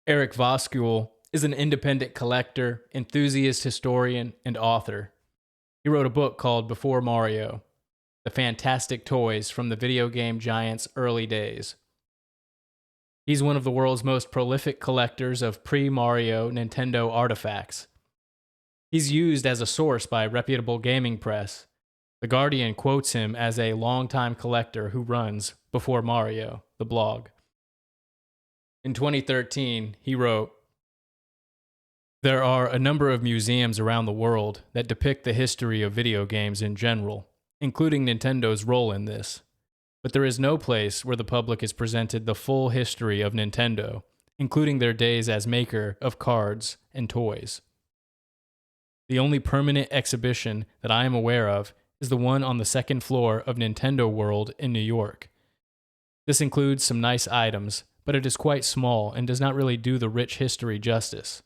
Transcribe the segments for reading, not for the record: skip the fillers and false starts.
Erik Voskuil is an independent collector, enthusiast, historian, and author. He wrote a book called Before Mario: The Fantastic Toys from the Video Game Giant's Early Days. He's one of the world's most prolific collectors of pre-Mario Nintendo artifacts. He's used as a source by a reputable gaming press. The Guardian quotes him as a longtime collector who runs Before Mario, the blog. In 2013, he wrote, "There are a number of museums around the world that depict the history of video games in general, including Nintendo's role in this. But there is no place where the public is presented the full history of Nintendo, including their days as maker of cards and toys. The only permanent exhibition that I am aware of is the one on the second floor of Nintendo World in New York. This includes some nice items, but it is quite small and does not really do the rich history justice.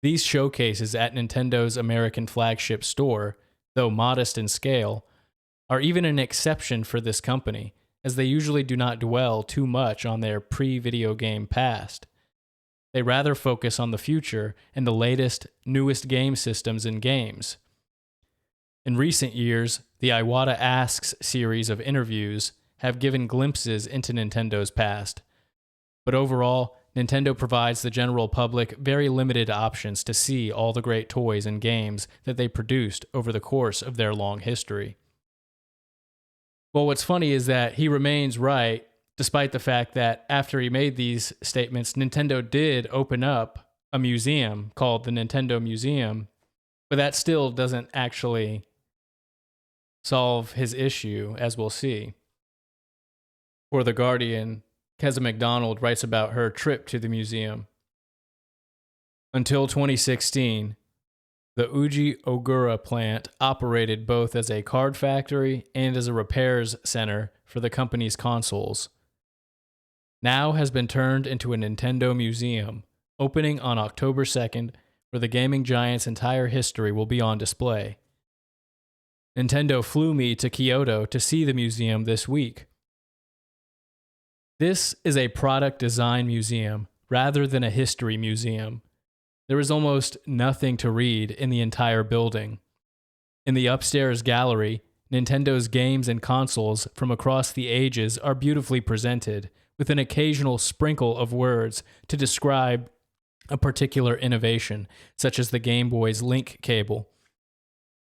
These showcases at Nintendo's American flagship store, though modest in scale, are even an exception for this company, as they usually do not dwell too much on their pre-video game past. They rather focus on the future and the latest, newest game systems and games. In recent years, the Iwata Asks series of interviews have given glimpses into Nintendo's past. But overall, Nintendo provides the general public very limited options to see all the great toys and games that they produced over the course of their long history." Well, what's funny is that he remains right, despite the fact that after he made these statements, Nintendo did open up a museum called the Nintendo Museum, but that still doesn't actually solve his issue, as we'll see. For The Guardian, Keza MacDonald writes about her trip to the museum. Until 2016, the Uji Ogura plant operated both as a card factory and as a repairs center for the company's consoles. Now has been turned into a Nintendo museum, opening on October 2nd, where the gaming giant's entire history will be on display. Nintendo flew me to Kyoto to see the museum this week. This is a product design museum rather than a history museum. There is almost nothing to read in the entire building. In the upstairs gallery, Nintendo's games and consoles from across the ages are beautifully presented, with an occasional sprinkle of words to describe a particular innovation, such as the Game Boy's link cable.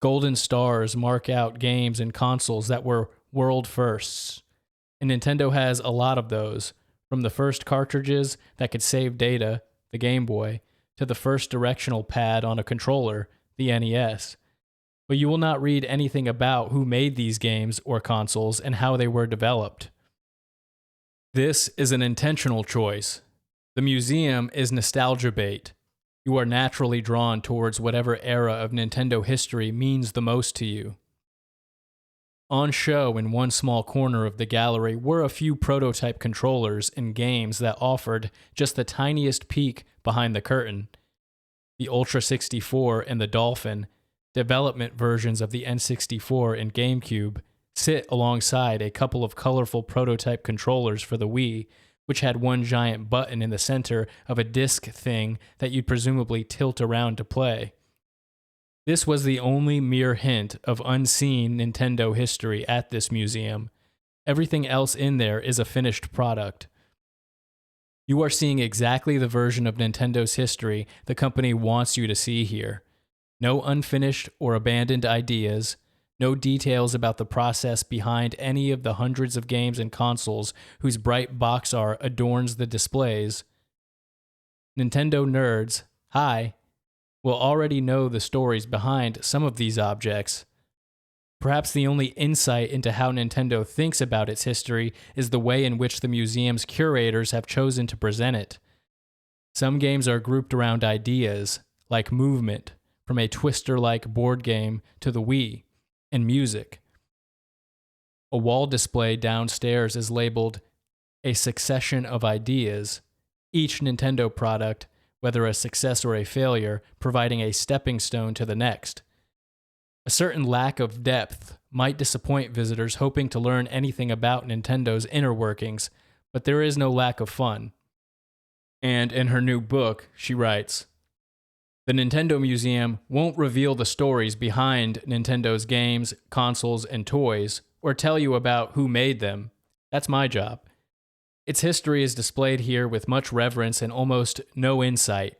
Golden stars mark out games and consoles that were world firsts, and Nintendo has a lot of those, from the first cartridges that could save data, the Game Boy, to the first directional pad on a controller, the NES. But you will not read anything about who made these games or consoles and how they were developed. This is an intentional choice. The museum is nostalgia bait. You are naturally drawn towards whatever era of Nintendo history means the most to you. On show in one small corner of the gallery were a few prototype controllers and games that offered just the tiniest peek behind the curtain. The Ultra 64 and the Dolphin, development versions of the N64 and GameCube, sit alongside a couple of colorful prototype controllers for the Wii, which had one giant button in the center of a disc thing that you'd presumably tilt around to play. This was the only mere hint of unseen Nintendo history at this museum. Everything else in there is a finished product. You are seeing exactly the version of Nintendo's history the company wants you to see here. No unfinished or abandoned ideas, no details about the process behind any of the hundreds of games and consoles whose bright box art adorns the displays. Nintendo nerds, hi, will already know the stories behind some of these objects. Perhaps the only insight into how Nintendo thinks about its history is the way in which the museum's curators have chosen to present it. Some games are grouped around ideas, like movement, from a Twister-like board game to the Wii, and music. A wall display downstairs is labeled a succession of ideas, each Nintendo product, whether a success or a failure, providing a stepping stone to the next. A certain lack of depth might disappoint visitors hoping to learn anything about Nintendo's inner workings, but there is no lack of fun. And in her new book, she writes, "The Nintendo Museum won't reveal the stories behind Nintendo's games, consoles, and toys, or tell you about who made them. That's my job. Its history is displayed here with much reverence and almost no insight.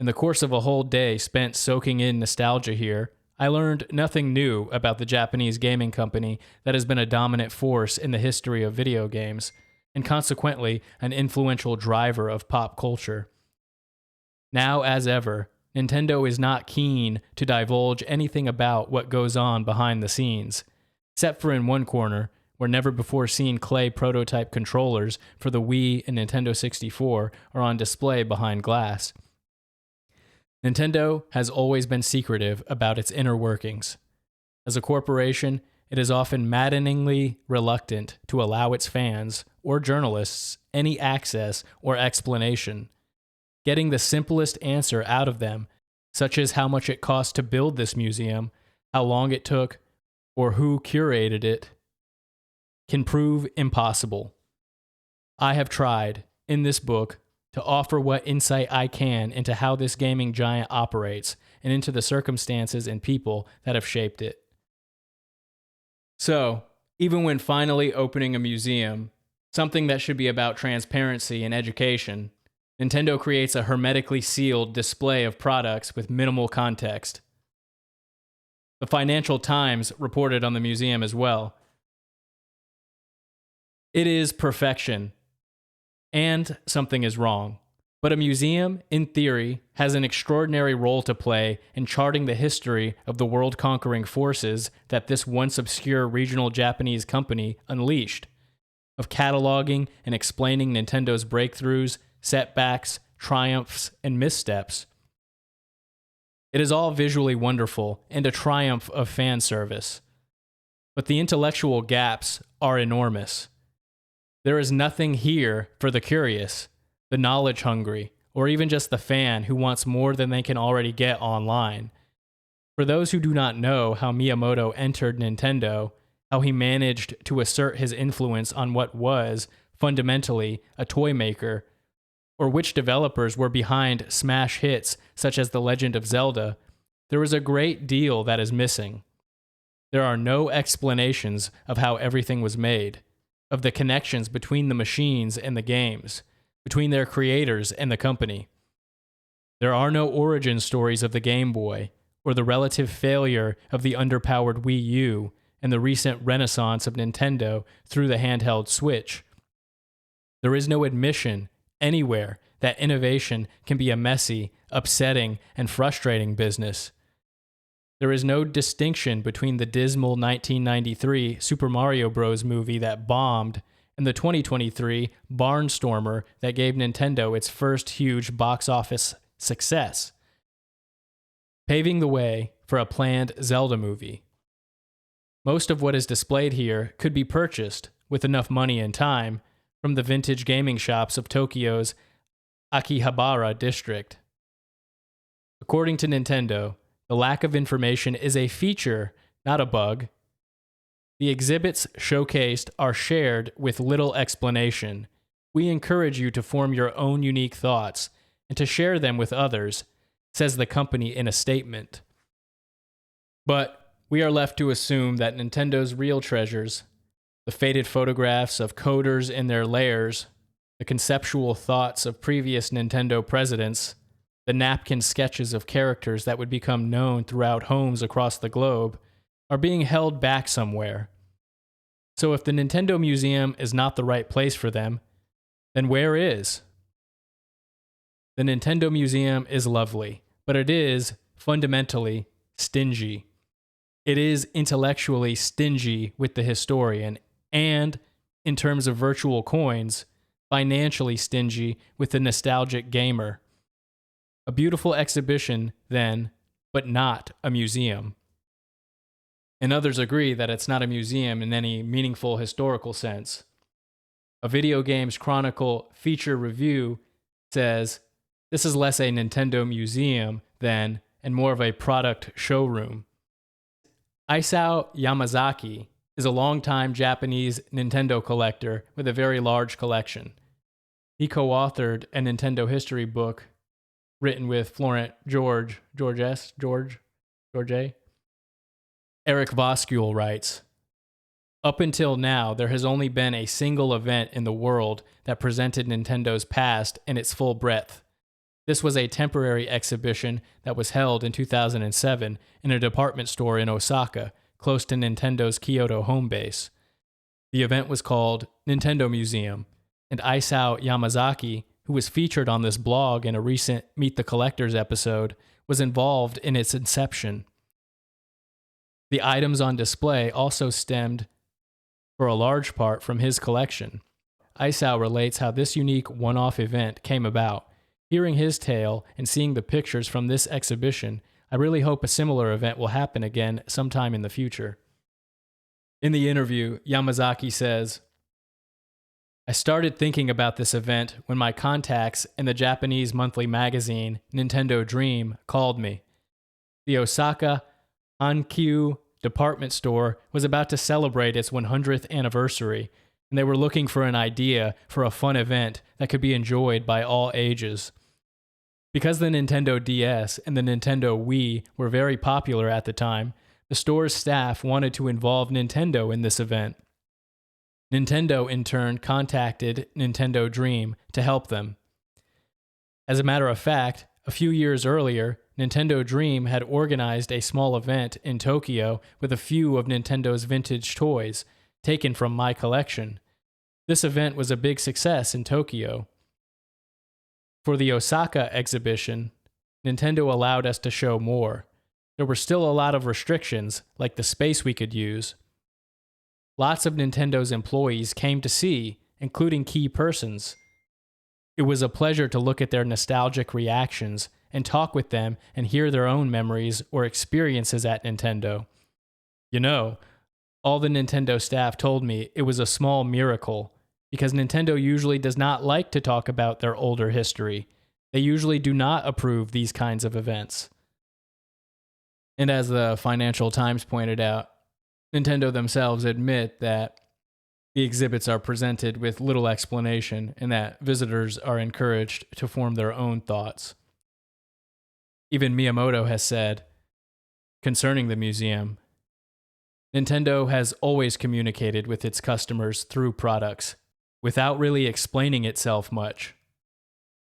In the course of a whole day spent soaking in nostalgia here, I learned nothing new about the Japanese gaming company that has been a dominant force in the history of video games, and consequently an influential driver of pop culture. Now, as ever, Nintendo is not keen to divulge anything about what goes on behind the scenes, except for in one corner, where never-before-seen clay prototype controllers for the Wii and Nintendo 64 are on display behind glass. Nintendo has always been secretive about its inner workings. As a corporation, it is often maddeningly reluctant to allow its fans or journalists any access or explanation. Getting the simplest answer out of them, such as how much it cost to build this museum, how long it took, or who curated it, can prove impossible. I have tried, in this book, to offer what insight I can into how this gaming giant operates and into the circumstances and people that have shaped it." So, even when finally opening a museum, something that should be about transparency and education, Nintendo creates a hermetically sealed display of products with minimal context. The Financial Times reported on the museum as well. "It is perfection, and something is wrong. But a museum, in theory, has an extraordinary role to play in charting the history of the world-conquering forces that this once obscure regional Japanese company unleashed, of cataloging and explaining Nintendo's breakthroughs, setbacks, triumphs, and missteps. It is all visually wonderful and a triumph of fan service. But the intellectual gaps are enormous. There is nothing here for the curious, the knowledge-hungry, or even just the fan who wants more than they can already get online. For those who do not know how Miyamoto entered Nintendo, how he managed to assert his influence on what was, fundamentally, a toy maker, or which developers were behind smash hits such as The Legend of Zelda, there is a great deal that is missing. There are no explanations of how everything was made, of the connections between the machines and the games, between their creators and the company. There are no origin stories of the Game Boy, or the relative failure of the underpowered Wii U and the recent renaissance of Nintendo through the handheld Switch. There is no admission anywhere that innovation can be a messy, upsetting, and frustrating business. There is no distinction between the dismal 1993 Super Mario Bros. Movie that bombed and the 2023 Barnstormer that gave Nintendo its first huge box office success, paving the way for a planned Zelda movie. Most of what is displayed here could be purchased, with enough money and time, from the vintage gaming shops of Tokyo's Akihabara district. According to Nintendo, the lack of information is a feature, not a bug. The exhibits showcased are shared with little explanation. We encourage you to form your own unique thoughts and to share them with others, says the company in a statement. But we are left to assume that Nintendo's real treasures, the faded photographs of coders in their lairs, the conceptual thoughts of previous Nintendo presidents, the napkin sketches of characters that would become known throughout homes across the globe, are being held back somewhere. So if the Nintendo Museum is not the right place for them, then where is? The Nintendo Museum is lovely, but it is, fundamentally, stingy. It is intellectually stingy with the historian, and, in terms of virtual coins, financially stingy with the nostalgic gamer. A beautiful exhibition, then, but not a museum. And others agree that it's not a museum in any meaningful historical sense. A Video Games Chronicle feature review says, "This is less a Nintendo museum than, and more of a product showroom." Isao Yamazaki is a longtime Japanese Nintendo collector with a very large collection. He co-authored a Nintendo history book written with Florent George A. Erik Voskuil writes, "Up until now, there has only been a single event in the world that presented Nintendo's past in its full breadth. This was a temporary exhibition that was held in 2007 in a department store in Osaka, close to Nintendo's Kyoto home base. The event was called Nintendo Museum, and Isao Yamazaki, who was featured on this blog in a recent Meet the Collectors episode, was involved in its inception. The items on display also stemmed, for a large part, from his collection. Isao relates how this unique one-off event came about. Hearing his tale and seeing the pictures from this exhibition, I really hope a similar event will happen again sometime in the future." In the interview, Yamazaki says, "I started thinking about this event when my contacts in the Japanese monthly magazine Nintendo Dream called me. The Osaka Hankyu department store was about to celebrate its 100th anniversary, and they were looking for an idea for a fun event that could be enjoyed by all ages. Because the Nintendo DS and the Nintendo Wii were very popular at the time, the store's staff wanted to involve Nintendo in this event. Nintendo, in turn, contacted Nintendo Dream to help them. As a matter of fact, a few years earlier, Nintendo Dream had organized a small event in Tokyo with a few of Nintendo's vintage toys, taken from my collection. This event was a big success in Tokyo. For the Osaka exhibition, Nintendo allowed us to show more. There were still a lot of restrictions, like the space we could use. Lots of Nintendo's employees came to see, including key persons. It was a pleasure to look at their nostalgic reactions and talk with them and hear their own memories or experiences at Nintendo. You know, all the Nintendo staff told me it was a small miracle, because Nintendo usually does not like to talk about their older history. They usually do not approve these kinds of events." And as the Financial Times pointed out, Nintendo themselves admit that the exhibits are presented with little explanation and that visitors are encouraged to form their own thoughts. Even Miyamoto has said, concerning the museum, "Nintendo has always communicated with its customers through products, without really explaining itself much.